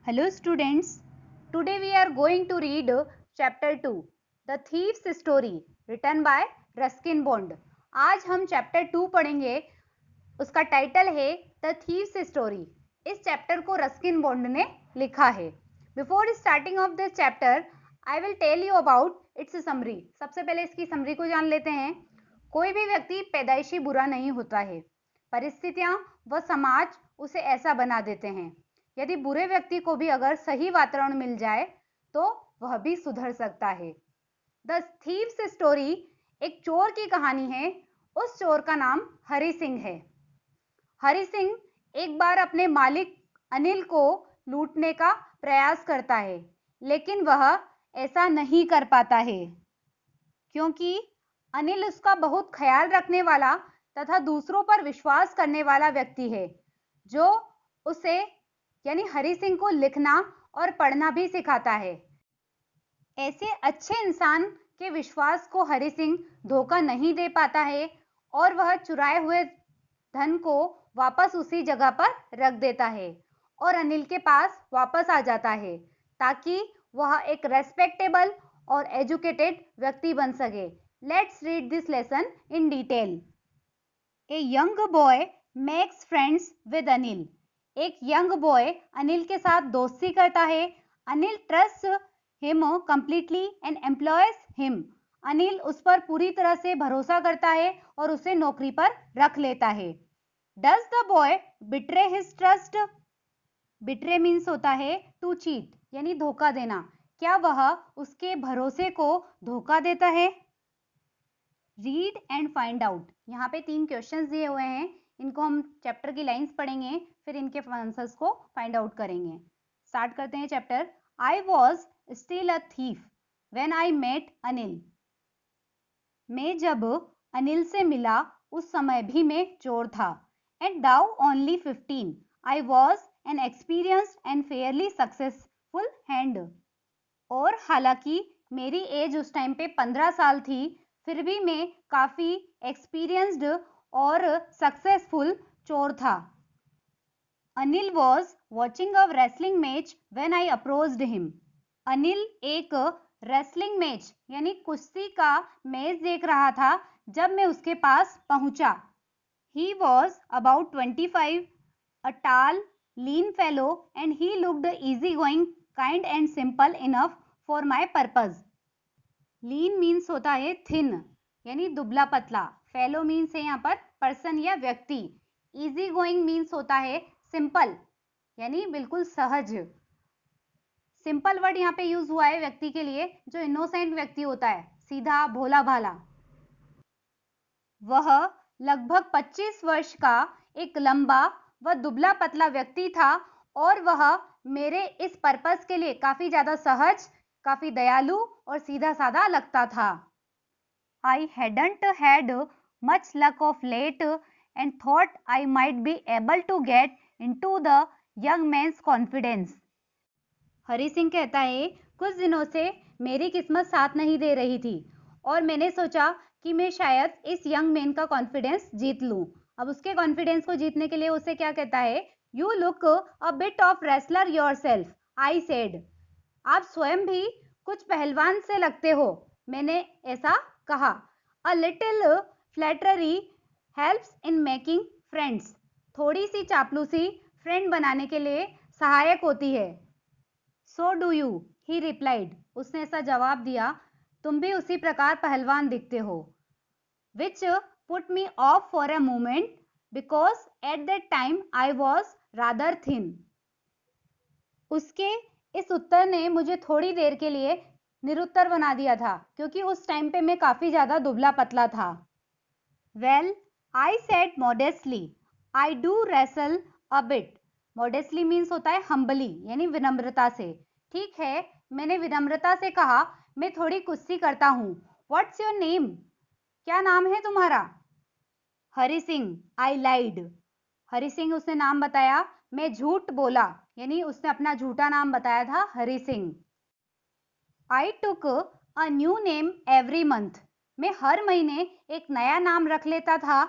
Hello students, today we are going to read chapter 2, The Thief's Story, written by Ruskin Bond. आज हम chapter 2 पढ़ेंगे. उसका title है The Thief's Story. इस chapter को Ruskin bond ने लिखा है. Before starting of this chapter, I will tell you about its summary. सबसे पहले इसकी समरी को जान लेते हैं. कोई भी व्यक्ति पैदाइशी बुरा नहीं होता है. परिस्थितियां व समाज उसे ऐसा बना देते हैं. यदि बुरे व्यक्ति को भी अगर सही वातावरण मिल जाए तो वह भी सुधर सकता है. द थीव्स स्टोरी एक चोर की कहानी है. उस चोर का नाम हरि सिंह है. हरि सिंह एक बार अपने मालिक अनिल को लूटने का प्रयास करता है, लेकिन वह ऐसा नहीं कर पाता है क्योंकि अनिल उसका बहुत ख्याल रखने वाला तथा दूसरों पर विश्वास करने वाला व्यक्ति है, जो उसे यानी हरि सिंह को लिखना और पढ़ना भी सिखाता है. ऐसे अच्छे इंसान के विश्वास को हरि सिंह धोखा नहीं दे पाता है और वह चुराए हुए धन को वापस उसी जगह पर रख देता है और अनिल के पास वापस आ जाता है ताकि वह एक रेस्पेक्टेबल और एजुकेटेड व्यक्ति बन सके. Let's read this lesson in detail. A young boy makes friends with Anil. एक यंग बॉय अनिल के साथ दोस्ती करता है. Anil trust him completely and employees him. Anil उस पर पूरी तरह से भरोसा करता है और उसे नौकरी पर रख लेता है. Does the boy betray his trust. Betray means होता है टू चीट यानी धोखा देना. क्या वह उसके भरोसे को धोखा देता है? Read and find out. यहाँ पे 3 क्वेश्चंस दिए हुए हैं. इनको हम चैप्टर की लाइंस पढ़ेंगे, फिर इनके आंसर्स को फाइंड आउट करेंगे. स्टार्ट करते हैं chapter. I was still a thief when I met Anil. मैं जब अनिल से मिला उस समय भी मैं चोर था. And now only 15 I was an experienced and Fairlie successful hand. और हालांकि मेरी एज उस टाइम पे 15 साल थी, फिर भी मैं काफी एक्सपीरियंस्ड और सक्सेसफुल चोर था. Anil was watching a wrestling match when I approached him. Anil एक रेसलिंग मैच यानी कुश्ती का मैच देख रहा था जब मैं उसके पास पहुंचा. He was about 25, a tall lean fellow and he looked easy going, kind and simple enough for my purpose. Lean means होता है थिन यानी दुबला पतला. फेलो मीन्स है यहाँ पर पर्सन या व्यक्ति. इजी गोइंग मीन्स होता है सिंपल यानी बिल्कुल सहज. सिंपल वर्ड यहाँ पे यूज हुआ है व्यक्ति के लिए जो इनोसेंट व्यक्ति होता है, सीधा भोला भाला. वह लगभग 25 वर्ष का एक लंबा व दुबला पतला व्यक्ति था और वह मेरे इस पर्पस के लिए काफी ज्यादा सहज, काफी दयालु और सीधा साधा लगता था. I hadn't had much luck of late and thought I might be able to get into the young man's confidence. Hari Singh कहता है, कुछ दिनों से मेरी किस्मत साथ नहीं दे रही थी और मैंने सोचा कि मैं शायद इस यंग मैन का कॉन्फिडेंस जीत लूं. अब उसके कॉन्फिडेंस को जीतने के लिए उसे क्या कहता है? You look a bit of wrestler yourself, I said. आप स्वयं भी कुछ पहलवान से लगते हो, मैंने ऐसा कहा. A little flattery helps in making friends. थोड़ी सी चापलूसी फ्रेंड बनाने के लिए सहायक होती है. So do you, he replied. उसने ऐसा जवाब दिया, तुम भी उसी प्रकार पहलवान दिखते हो. Which put me of for a moment because at that time I was rather thin. उसके इस उत्तर ने मुझे थोड़ी देर के लिए निरुत्तर बना दिया था क्योंकि उस टाइम पे मैं काफी ज्यादा दुबला पतला था. Well I said modestly I do wrestle a bit. Modestly means होता है हम्बली यानी विनम्रता से. ठीक है, मैंने विनम्रता से कहा, मैं थोड़ी कुश्ती करता हूँ. What's your name. क्या नाम है तुम्हारा? हरि सिंह. आई लाइड. हरि सिंह उसने नाम बताया, मैं झूठ बोला यानी उसने अपना झूठा नाम बताया था Hari Singh. I took a new name every month. मैं हर महीने एक नया नाम रख लेता था.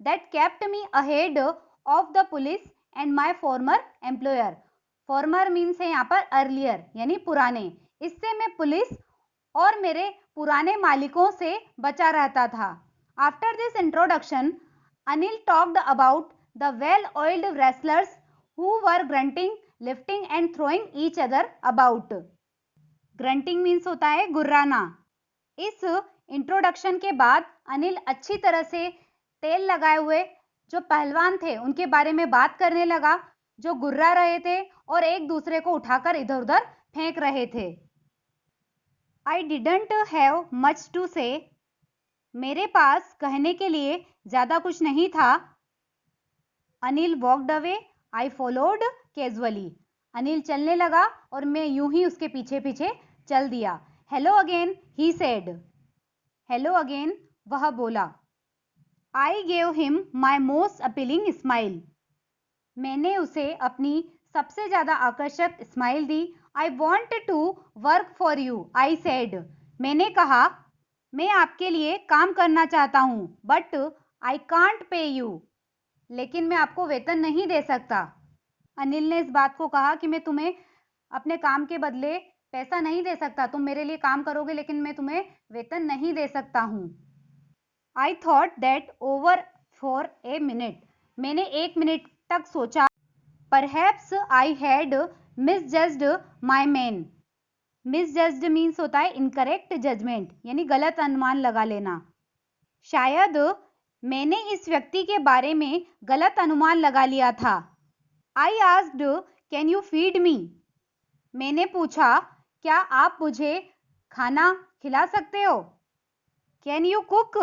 That kept me ahead of the police and my former employer. Farmer means है यहाँ पर अर्लियर यानी पुराने। इससे मैं पुलिस और मेरे पुराने मालिकों से बचा रहता था। After this introduction Anil talked about the well oiled wrestlers who were grunting, lifting and throwing each other about. Grunting means होता है गुर्राना। इस इंट्रोडक्शन के बाद अनिल अच्छी तरह से तेल लगाए हुए जो पहलवान थे उनके बारे में बात करने लगा, जो गुर्रा रहे थे और एक दूसरे को उठाकर इधर उधर फेंक रहे थे। I didn't have much to say, मेरे पास कहने के लिए ज्यादा कुछ नहीं था। Anil walked away, I followed casually, Anil चलने लगा और मैं यूं ही उसके पीछे पीछे चल दिया। Hello again he said, hello again वह बोला। I gave him my most appealing smile, मैंने उसे अपनी सबसे ज्यादा आकर्षक स्माइल दी। I want to work for you, I said, मैंने कहा मैं आपके लिए काम करना चाहता हूं, but I can't pay you, लेकिन मैं आपको वेतन नहीं दे सकता। अनिल ने इस बात को कहा कि मैं तुम्हें अपने काम के बदले पैसा नहीं दे सकता, तुम मेरे लिए काम करोगे लेकिन मैं तुम्हें वेतन नहीं दे सकता हूं। I thought that over for a minute, मैंने 1 मिनट तक सोचा। Perhaps I had misjudged my man, misjudged means होता है इनकरेक्ट जजमेंट यानी गलत अनुमान लगा लेना। शायद मैंने इस व्यक्ति के बारे में गलत अनुमान लगा लिया था। I asked can you feed me, मैंने पूछा क्या आप मुझे खाना खिला सकते हो। कैन यू कुक,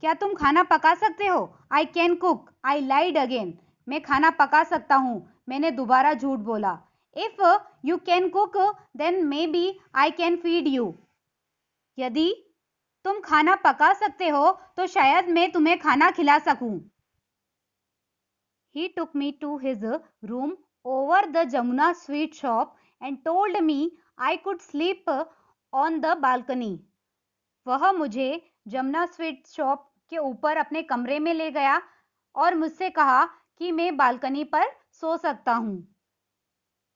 क्या तुम खाना पका सकते हो। I can cook, I lied again, मैं खाना पका सकता हूं, मैंने दोबारा झूठ बोला। If you can cook then maybe I can feed you, यदि तुम खाना पका सकते हो तो शायद मैं तुम्हें खाना खिला सकूं। He took me to his room over the Jamuna sweet shop and told me I could sleep on the balcony. वह मुझे जमुना स्वीट शॉप के ऊपर अपने कमरे में ले गया और मुझसे कहा कि मैं बालकनी पर सो सकता हूं।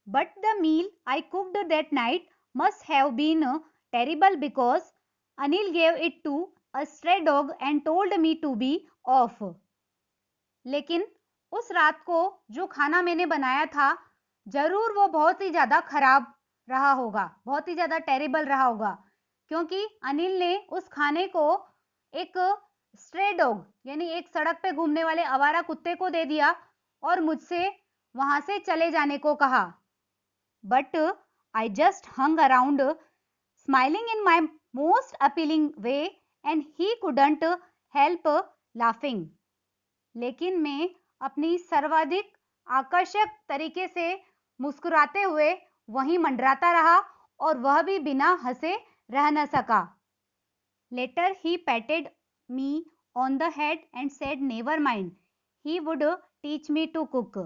But the meal I cooked that night must have been terrible because Anil gave it to a stray dog and told me to be off. लेकिन उस रात को जो खाना मैंने बनाया था जरूर वो बहुत ही ज्यादा खराब रहा होगा, बहुत ही ज्यादा टेरिबल रहा होगा, क्योंकि अनिल ने उस खाने को एक स्ट्रे डॉग यानी एक सड़क पे घूमने वाले आवारा कुत्ते को दे दिया और मुझसे वहां से चले जाने को कहा। But I just hung around smiling in my most appealing way and he couldn't help laughing, लेकिन मैं अपनी सर्वाधिक आकर्षक तरीके से मुस्कुराते हुए वहीं मंडराता रहा और वह भी बिना हंसे रह न सका। Later he patted me on the head and said never mind he would teach me to cook,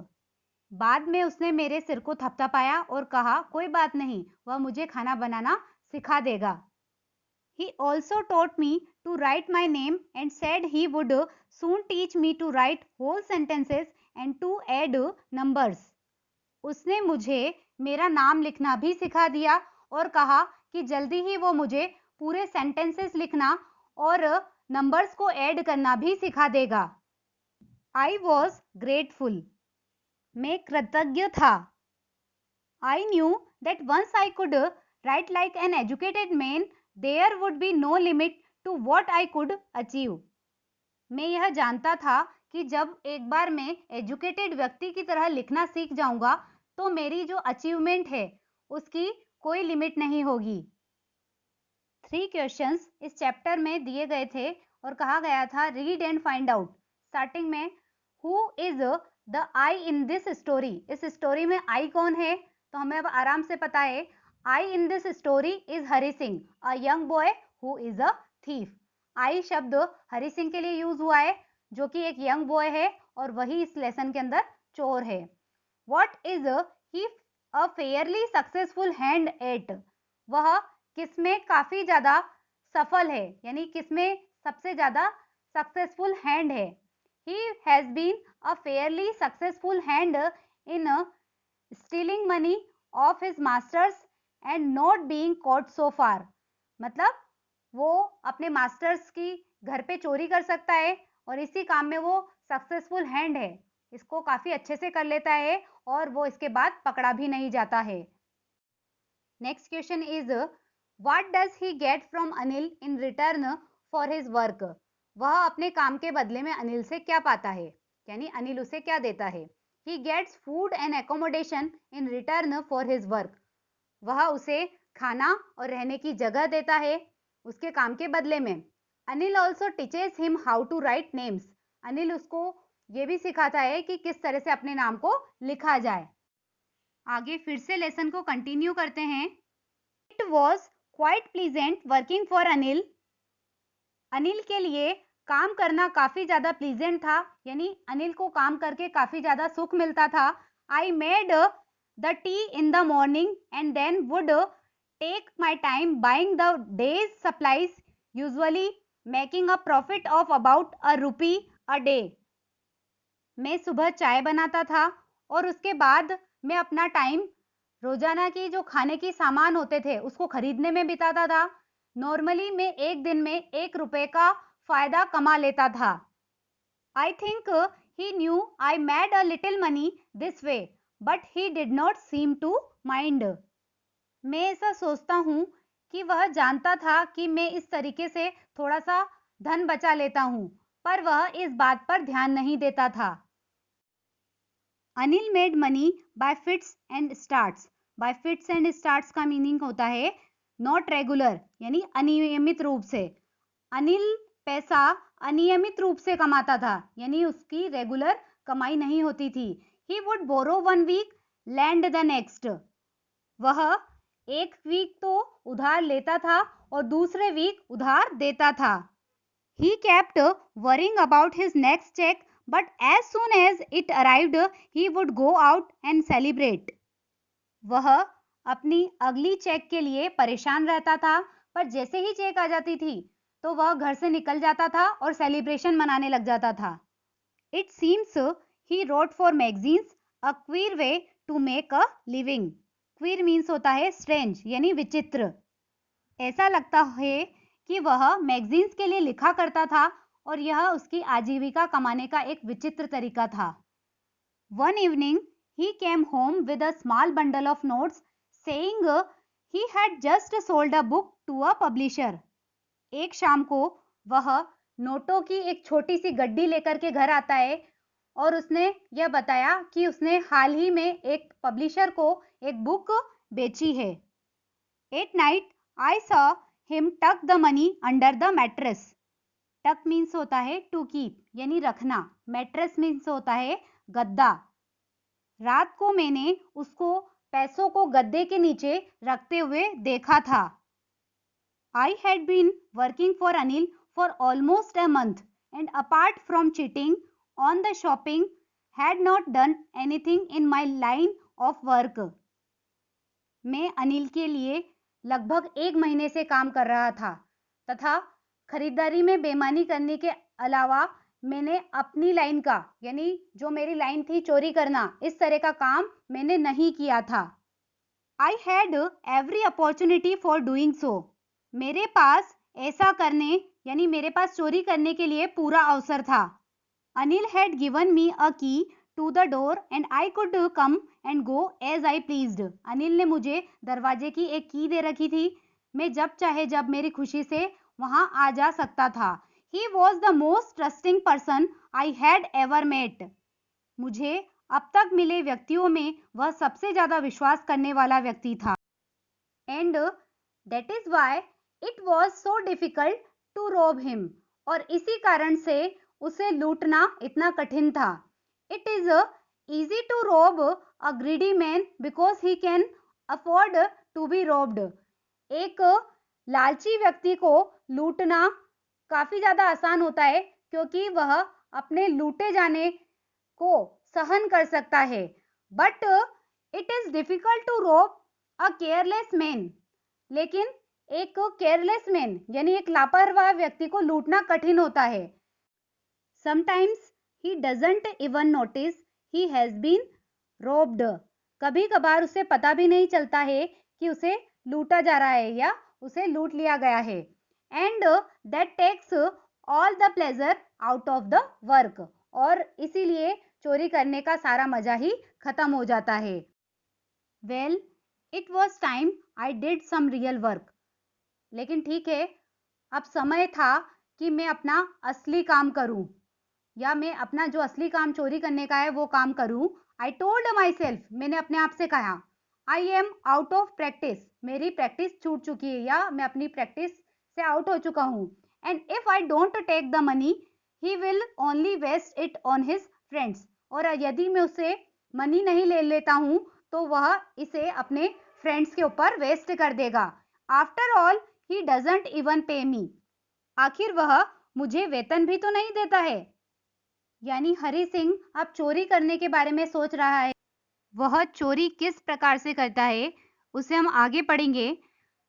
बाद में उसने मेरे सिर को थपथपाया और कहा कोई बात नहीं, वह मुझे खाना बनाना सिखा देगा। He also taught me to write my name and said he would soon teach me to write whole sentences and to add numbers. उसने मुझे मेरा नाम लिखना भी सिखा दिया और कहा कि जल्दी ही वो मुझे पूरे सेंटेंसेस लिखना और नंबर्स को ऐड करना भी सिखा देगा। I was grateful. मैं कृतज्ञ था। I knew that once I could write like an educated man, there would be no limit to what I could achieve. मैं यह जानता था कि जब एक बार मैं एजुकेटेड व्यक्ति की तरह लिखना सीख जाऊंगा तो मेरी जो अचीवमेंट है उसकी कोई लिमिट नहीं होगी। 3 क्वेश्चंस इस चैप्टर में दिए गए थे और कहा गया था read and find out. Starting में who is the I in this story, इस स्टोरी में आई कौन है, तो हमें अब आराम से पता है I in this story is Hari Singh, a young boy who is a thief. I शब्द हरि सिंह के लिए यूज हुआ है जो कि एक यंग बॉय है और वही इस लेसन के अंदर चोर है। What is he a fairly successful hand eight, वह किसमें काफी ज्यादा सफल है यानी किसमें सबसे ज्यादा सक्सेसफुल हैंड है। He has been a fairly successful hand in stealing money off his masters and not being caught so far. मतलब वो अपने मास्टर्स की घर पे चोरी कर सकता है और इसी काम में वो सक्सेसफुल हैंड है, इसको काफी अच्छे से कर लेता है और वो इसके बाद पकड़ा भी नहीं जाता है। Next question is what does he get from Anil in return for his work. वह अपने काम के बदले में अनिल से क्या पाता है, यानी अनिल उसे क्या देता है। He gets food and accommodation in return for his work. वह उसे खाना और रहने की जगह देता है उसके काम के बदले में। Anil also teaches him how to write names. Anil उसको ये भी सिखाता है कि किस तरह से अपने नाम को लिखा जाए। आगे फिर से लेसन को कंटिन्यू करते हैं। It was quite pleasant working for Anil. Anil के लिए काम करना काफी ज्यादा प्लीजेंट था, यानी अनिल को काम करके काफी ज्यादा सुख मिलता था। I made the tea in the morning and then would take my time buying the day's supplies, usually making a profit of about ₹1 a day. मैं सुबह चाय बनाता था और उसके बाद मैं अपना टाइम रोजाना की जो खाने की सामान होते थे उसको खरीदने में बिताता था। नॉर्मली मैं एक दिन में ₹1 का फायदा कमा लेता था। I think he knew I made a little money this way but he did not seem to mind. मैं ऐसा सोचता हूँ कि वह जानता था कि मैं इस तरीके से थोड़ा सा धन बचा लेता हूँ, पर वह इस बात पर ध्यान नहीं देता था। Anil made money by fits and starts. Bye fits and starts का मीनिंग होता है नॉट रेगुलर, यानी अनियमित रूप से। अनिल पैसा अनियमित रूप से कमाता था, यानी उसकी रेगुलर कमाई नहीं होती थी। He would borrow 1 week lend the next. वह एक वीक तो उधार लेता था और दूसरे वीक उधार देता था। He kept worrying about his next check, but as soon as it arrived, he would go out and celebrate. वह अपनी अगली चेक के लिए परेशान रहता था, पर जैसे ही चेक आ जाती थी तो वह घर से निकल जाता था और सेलिब्रेशन मनाने लग जाता था। It seems he wrote for magazines, a queer way to make a living. Queer means होता है strange, यानी विचित्र। ऐसा लगता है कि वह मैगजीन्स के लिए लिखा करता था और यह उसकी आजीविका कमाने का एक विचित्र तरीका था। One evening, he came home with a small bundle of notes, saying he had just sold a book to a publisher. एक शाम को वह नोटों की एक छोटी सी गड्डी लेकर के घर आता है और उसने यह बताया कि उसने हाल ही में एक पब्लिशर को एक बुक बेची है। At night, I saw him tuck the money under the mattress. Tuck means होता है to keep, यानी रखना। Mattress means होता है गद्दा। रात को मैंने उसको पैसों को गद्दे के नीचे रखते हुए देखा था। I had been working for Anil for almost a month and apart from cheating on the shopping, had not done anything in my line of work. मैं अनिल के लिए लगभग 1 महीने से काम कर रहा था तथा खरीदारी में बेईमानी करने के अलावा मैंने अपनी लाइन का, यानी जो मेरी लाइन थी चोरी करना, इस तरह का काम मैंने नहीं किया था। I had every opportunity for doing so. मेरे पास ऐसा करने, यानी मेरे पास चोरी करने के लिए पूरा अवसर था। Anil had given me a key to the door and I could come and go as I pleased. Anil ने मुझे दरवाजे की एक की दे रखी थी, मैं जब चाहे जब मेरी खुशी से वहां आ जा सकता था। He was the most trusting person I had ever met. मुझे अब तक मिले व्यक्तियों में वह सबसे ज्यादा विश्वास करने वाला व्यक्ति था। And that is why it was so difficult to rob him. और इसी कारण से उसे लूटना इतना कठिन था। It is easy to rob a greedy man because he can afford to be robbed. एक लालची व्यक्ति को लूटना काफी ज्यादा आसान होता है क्योंकि वह अपने लूटे जाने को सहन कर सकता है। But it is difficult to rob a careless man. लेकिन एक केयरलेस मैन, यानी एक लापरवाह व्यक्ति को लूटना कठिन होता है। Sometimes he doesn't even notice he has been robbed. कभी कभार उसे पता भी नहीं चलता है कि उसे लूटा जा रहा है या उसे लूट लिया गया है। And that takes all the pleasure out of the work, और इसीलिए चोरी करने का सारा मजा ही खत्म हो जाता है। Well, it was time I did some real work. लेकिन ठीक है, अब समय था कि मैं अपना असली काम करूं, या मैं अपना जो असली काम चोरी करने का है वो काम करूं। आई टोल्ड माई सेल्फ, मैंने अपने आप से कहा, I am out of practice, मेरी प्रैक्टिस छूट चुकी है या मैं अपनी प्रैक्टिस से आउट हो चुका हूं। And if I don't take the money he will only waste it on his friends, और यदि मैं उससे मनी नहीं ले लेता हूं तो वह इसे अपने फ्रेंड्स के ऊपर वेस्ट कर देगा। After all he doesn't even पे मी, आखिर वह मुझे वेतन भी तो नहीं देता है। यानी हरि सिंह अब चोरी करने के बारे में सोच रहा है। वह चोरी किस प्रकार से करता है उसे हम आगे पढ़ेंगे।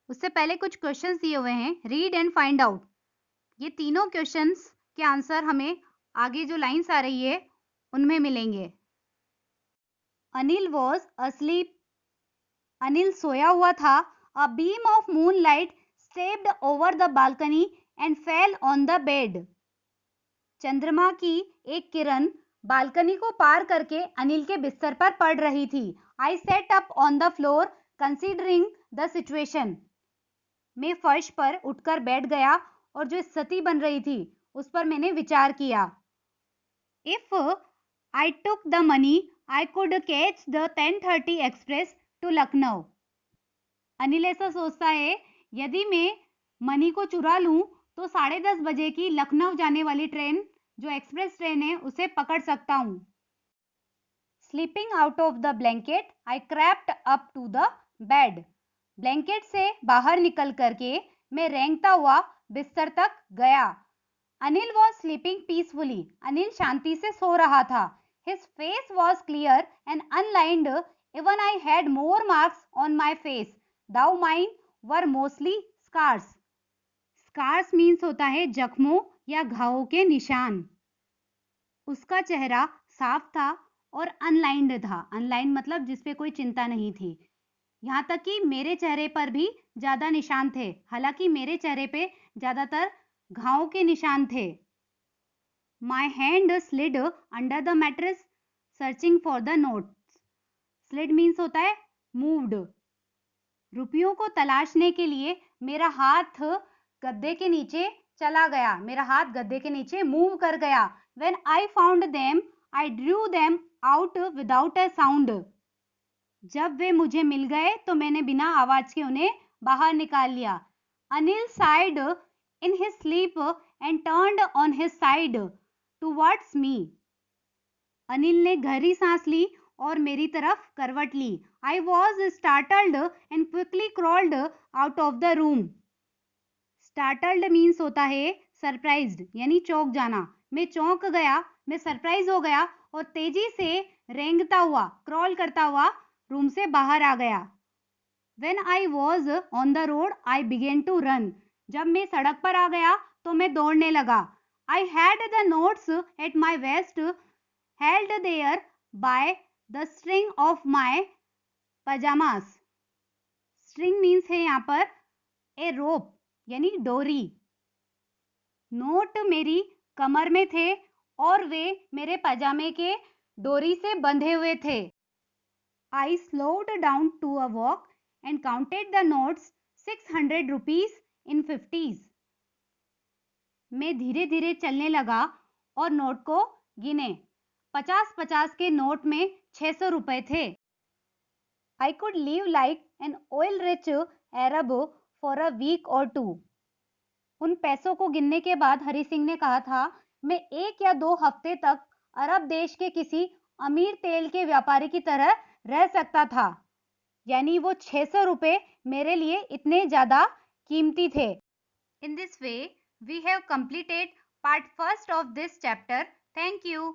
उससे पहले कुछ क्वेश्चंस दिए हुए हैं, रीड एंड फाइंड आउट। ये तीनों क्वेश्चंस के आंसर हमें आगे जो लाइंस आ रही है उनमें मिलेंगे। अनिल वॉज asleep, अनिल सोया हुआ था। A beam of moon light stepped over the balcony and fell on the bed, चंद्रमा की एक किरण बालकनी को पार करके अनिल के बिस्तर पर पड़ रही थी। I set up on the floor considering the situation, मैं फर्श पर उठकर बैठ गया और जो स्थिति बन रही थी उस पर मैंने विचार किया। If I took the money I could catch the 10:30 express to Lucknow, Anil ऐसा सोचता है, यदि मैं मनी को चुरा लूं तो 10:30 बजे की लखनऊ जाने वाली ट्रेन, जो एक्सप्रेस ट्रेन है, उसे पकड़ सकता हूं। Sleeping out of the blanket I crept up to the bed, blanket से बाहर निकल करके मैं रेंगता हुआ बिस्तर तक गया। Anil was sleeping peacefully, Anil शांति से सो रहा था। His face was clear and unlined, even I had more marks on my face, though mine were mostly scars. Scars means होता है जख्मों या घावों के निशान। उसका चेहरा साफ था और अनलाइंड था। अनलाइंड मतलब जिसपे कोई चिंता नहीं थी। यहां तक कि मेरे चेहरे पर भी ज्यादा निशान थे, हालांकि मेरे चेहरे पे ज्यादातर घावों के निशान थे। My hand slid under the mattress searching for the notes, slid means होता है मूव्ड। रुपयों को तलाशने के लिए मेरा हाथ गद्दे के नीचे चला गया, मेरा हाथ गद्दे के नीचे मूव कर गया। When I found them, I drew them out without a sound. जब वे मुझे मिल गए तो मैंने बिना आवाज के उन्हें बाहर निकाल लिया। Anil sighed in his sleep and turned on his side towards me. Anil ने गहरी सांस ली और मेरी तरफ करवट ली। I was startled and quickly crawled out of the room. Startled means होता है सरप्राइज्ड, यानी चौंक जाना। मैं चौंक गया, मैं सरप्राइज हो गया और तेजी से रेंगता हुआ, क्रॉल करता हुआ रूम से बाहर आ गया। When I was on the road, I began to run. जब मैं सड़क पर आ गया तो मैं दौड़ने लगा। I had the notes at my waist, held there by the string of my pajamas. String means है यहाँ पर a rope, यानी डोरी। नोट मेरी कमर में थे और वे मेरे पजामे के डोरी से बंधे हुए थे। I slowed down to a walk and counted the notes, 600 rupees in 50s. मैं धीरे धीरे चलने लगा और नोट को गिने। 50-50 के नोट में 600 रुपए थे। I could live like an oil-rich Arab for a week or two. उन पैसों को गिनने के बाद हरि सिंह ने कहा था, मैं 1 या 2 हफ्ते तक अरब देश के किसी अमीर तेल के व्यापारी की तरह रह सकता था। यानी वो 600 रुपए मेरे लिए इतने ज्यादा कीमती थे। In this way we have completed part first of this chapter. Thank you.